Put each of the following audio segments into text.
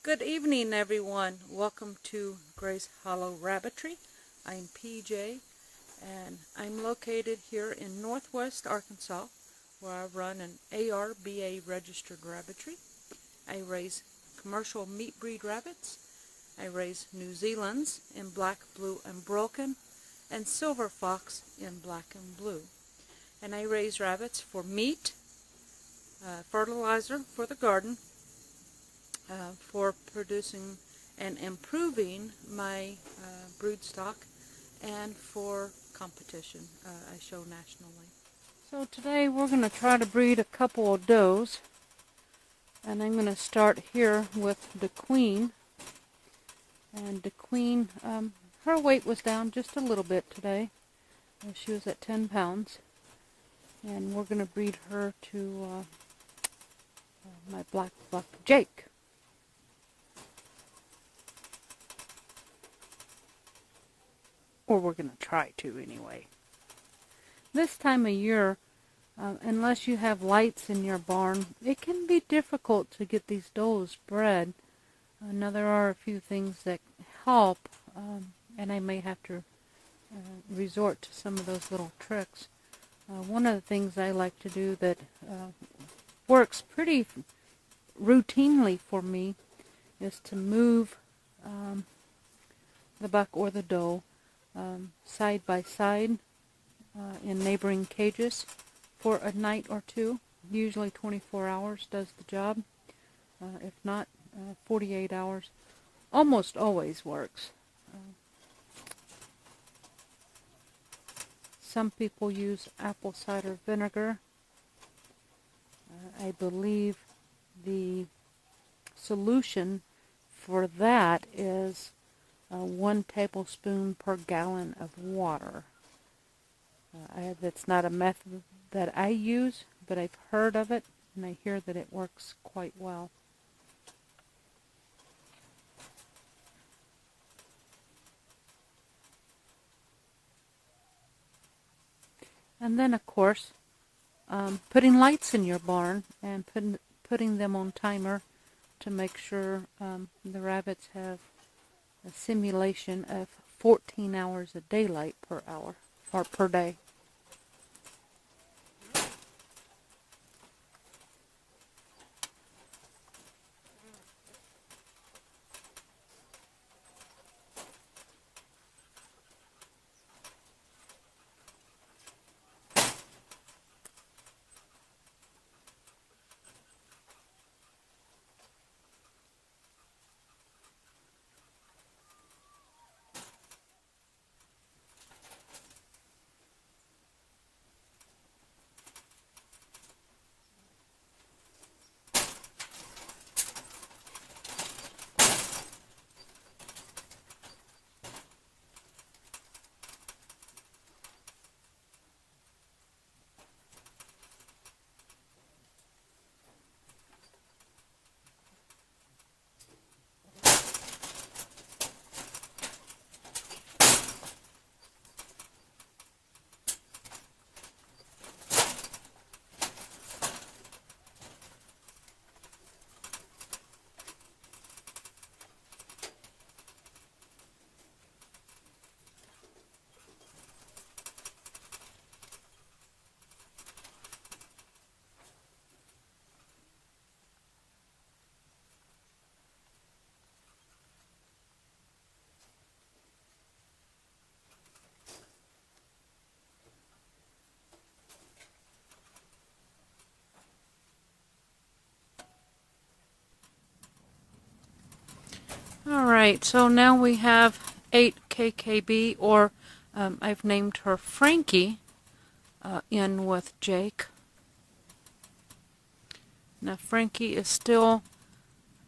Good evening, everyone. Welcome to Grace Hollow Rabbitry. I'm PJ, and I'm located here in Northwest Arkansas, where I run an ARBA registered rabbitry. I raise commercial meat breed rabbits. I raise New Zealand's in black, blue, and broken, and silver fox in black and blue. And I raise rabbits for meat, fertilizer for the garden, for producing and improving my brood stock, and for competition I show nationally. So today we're going to try to breed a couple of does, and I'm going to start here with the queen. And the queen, her weight was down just a little bit today. She was at 10 pounds, and we're going to breed her to my black buck Jake. Or we're going to try to anyway. This time of year, unless you have lights in your barn, it can be difficult to get these does bred. Now there are a few things that help, and I may have to resort to some of those little tricks. One of the things I like to do that works pretty routinely for me is to move the buck or the doe side by side in neighboring cages for a night or two. Usually 24 hours does the job. If not, 48 hours almost always works. Some people use apple cider vinegar. I believe the solution for that is 1 tablespoon per gallon of water. That's not a method that I use, but I've heard of it, and I hear that it works quite well. And then, of course, putting lights in your barn and putting them on timer to make sure the rabbits have a simulation of 14 hours of daylight per hour, or per day. Alright, so now we have 8 KKB, or I've named her Frankie, in with Jake. Now Frankie is still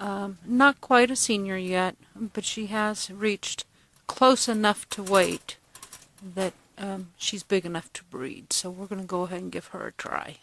not quite a senior yet, but she has reached close enough to weight that she's big enough to breed. So we're going to go ahead and give her a try.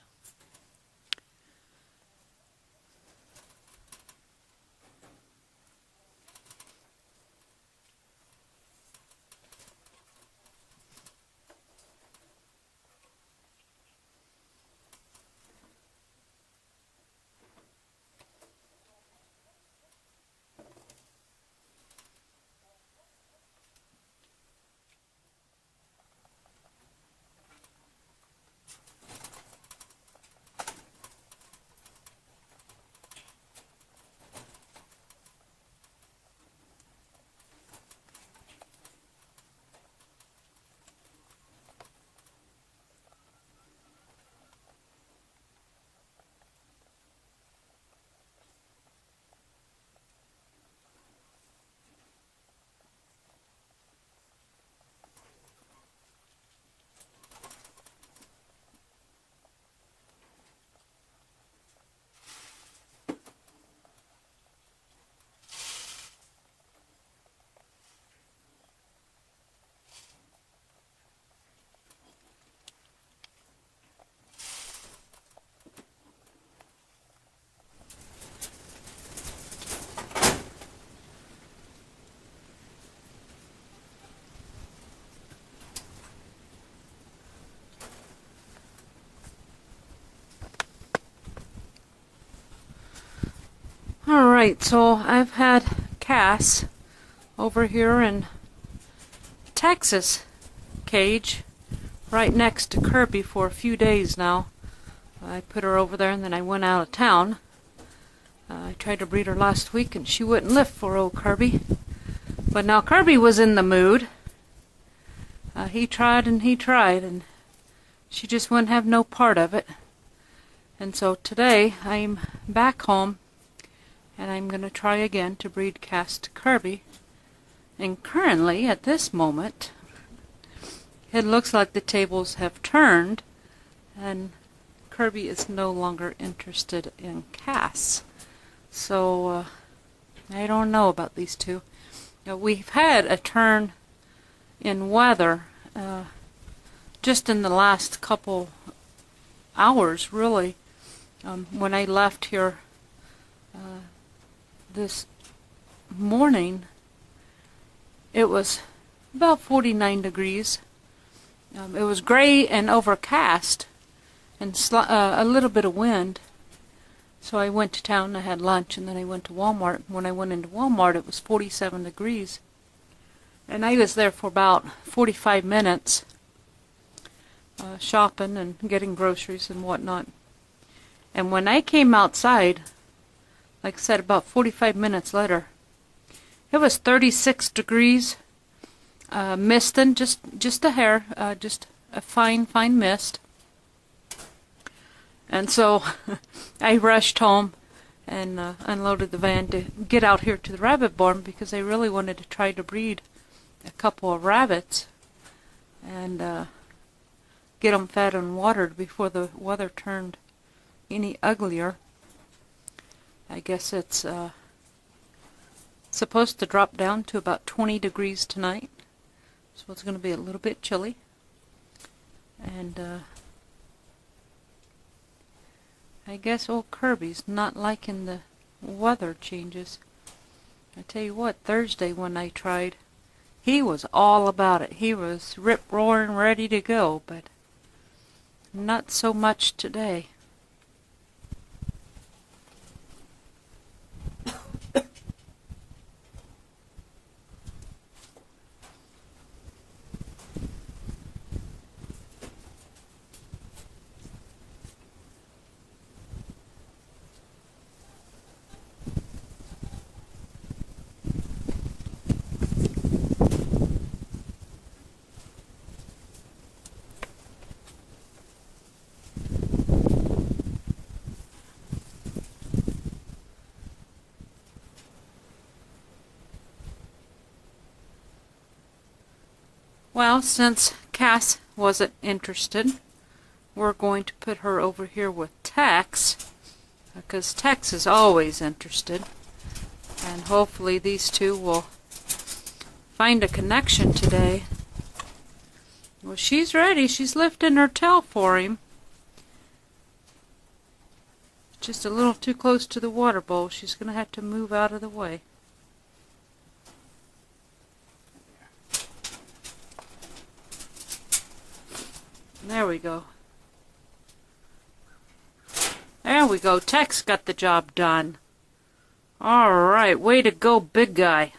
Alright, so I've had Cass over here in Texas cage right next to Kirby for a few days now. I put her over there and then I went out of town. I tried to breed her last week and she wouldn't lift for old Kirby. But now Kirby was in the mood. He tried and she just wouldn't have no part of it. And so today I'm back home and I'm going to try again to breed Cass to Kirby. And currently, at this moment, it looks like the tables have turned and Kirby is no longer interested in Cass. So, I don't know about these two. We've had a turn in weather just in the last couple hours, really. When I left here this morning, it was about 49 degrees. It was gray and overcast and a little bit of wind. So I went to town, I had lunch, and then I went to Walmart. When I went into Walmart, it was 47 degrees. And I was there for about 45 minutes shopping and getting groceries and whatnot. And when I came outside, like I said, about 45 minutes later, it was 36 degrees, misting, just a hair, just a fine mist. And so I rushed home and unloaded the van to get out here to the rabbit barn because I really wanted to try to breed a couple of rabbits and get them fed and watered before the weather turned any uglier. I guess it's supposed to drop down to about 20 degrees tonight, so it's going to be a little bit chilly. And I guess old Kirby's not liking the weather changes. I tell you what, Thursday when I tried, he was all about it. He was rip-roaring ready to go, but not so much today. Well, since Cass wasn't interested, we're going to put her over here with Tex, because Tex is always interested. And hopefully these two will find a connection today. Well, she's ready. She's lifting her tail for him. Just a little too close to the water bowl. She's going to have to move out of the way. There we go. There we go. Tex got the job done. Alright, way to go, big guy.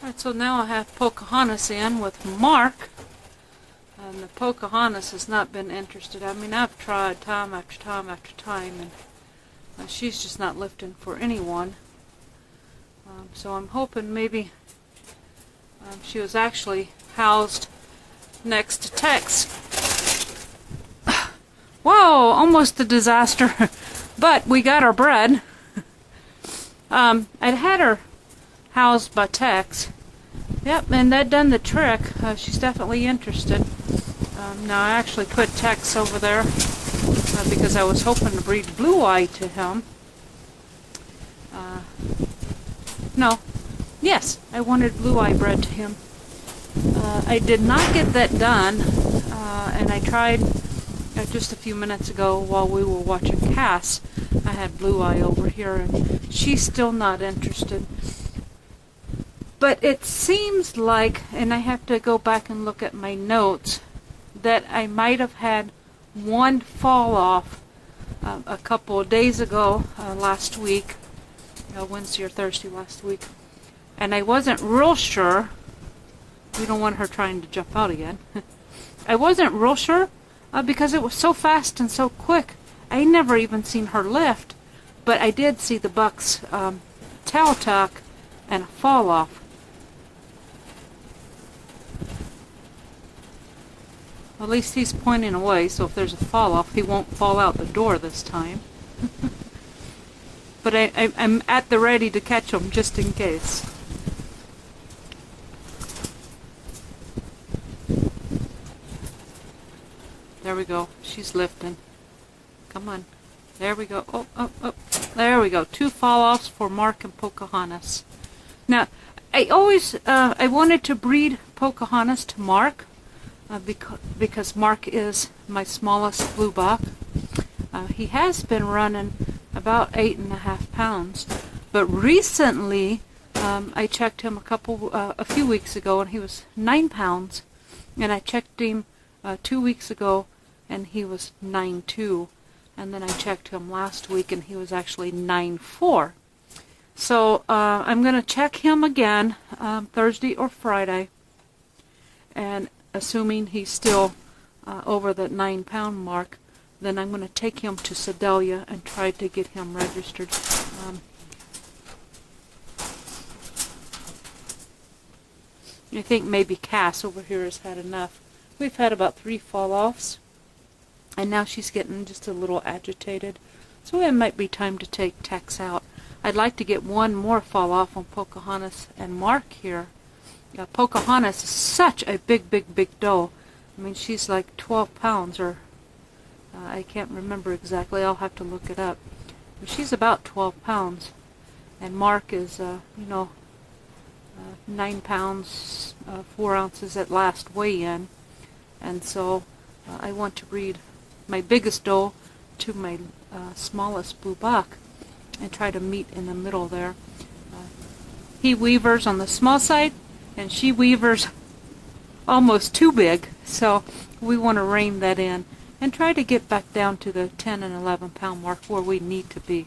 Alright, so now I have Pocahontas in with Mark, and the Pocahontas has not been interested. I mean, I've tried time after time after time, and she's just not lifting for anyone. So I'm hoping maybe she was actually housed next to Tex. Whoa, almost a disaster, but we got her bred. I'd had her housed by Tex. Yep, and that done the trick. She's definitely interested. Now I actually put Tex over there because I was hoping to breed blue eye to him. No, yes, I wanted blue eye bred to him. I did not get that done, and I tried just a few minutes ago while we were watching Cass. I had blue eye over here, and she's still not interested. But it seems like, and I have to go back and look at my notes, that I might have had one fall off a couple of days ago, last week, Wednesday or Thursday last week, and I wasn't real sure. We don't want her trying to jump out again. I wasn't real sure because it was so fast and so quick. I never even seen her lift, but I did see the buck's tail tuck and a fall off. At least he's pointing away, so if there's a fall off, he won't fall out the door this time. But I'm at the ready to catch him just in case. There we go. She's lifting. Come on. There we go. Oh, oh, oh. There we go. 2 fall-offs for Mark and Pocahontas. Now, I wanted to breed Pocahontas to Mark because Mark is my smallest blue buck. He has been running about 8.5 pounds, but recently I checked him a few weeks ago, and he was 9 pounds, and I checked him 2 weeks ago, and he was 9.2, and then I checked him last week, and he was actually 9.4. So I'm going to check him again Thursday or Friday, and assuming he's still over the 9-pound mark, then I'm going to take him to Sedalia and try to get him registered. I think maybe Cass over here has had enough. We've had about 3 fall-offs, and now she's getting just a little agitated. So it might be time to take Tex out. I'd like to get one more fall-off on Pocahontas and Mark here. Pocahontas is such a big doe. I mean, she's like 12 pounds, or I can't remember exactly. I'll have to look it up. But she's about 12 pounds. And Mark is, 9 pounds, 4 ounces at last weigh-in. And so I want to breed my biggest doe to my smallest blue buck and try to meet in the middle there. He weavers on the small side, and she weavers almost too big. So we want to rein that in and try to get back down to the 10 and 11 pound mark where we need to be.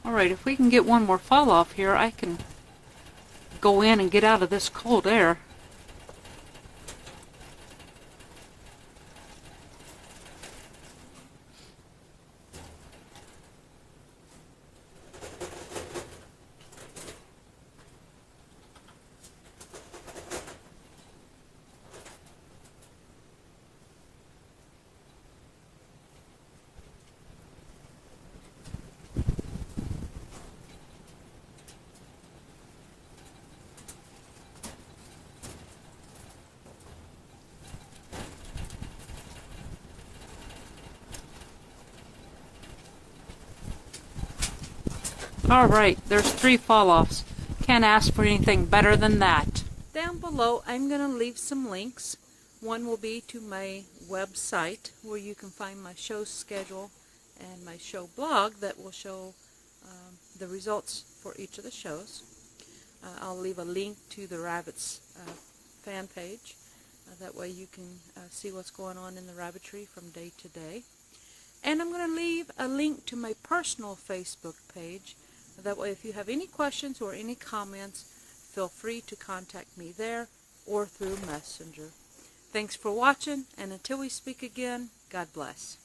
Alright, if we can get one more fall off here, I can go in and get out of this cold air. Alright, there's 3 fall-offs. Can't ask for anything better than that. Down below, I'm going to leave some links. One will be to my website, where you can find my show schedule and my show blog that will show the results for each of the shows. I'll leave a link to the Rabbits fan page. That way you can see what's going on in the Rabbitry from day to day. And I'm going to leave a link to my personal Facebook page. That way, if you have any questions or any comments, feel free to contact me there or through Messenger. Thanks for watching, and until we speak again, God bless.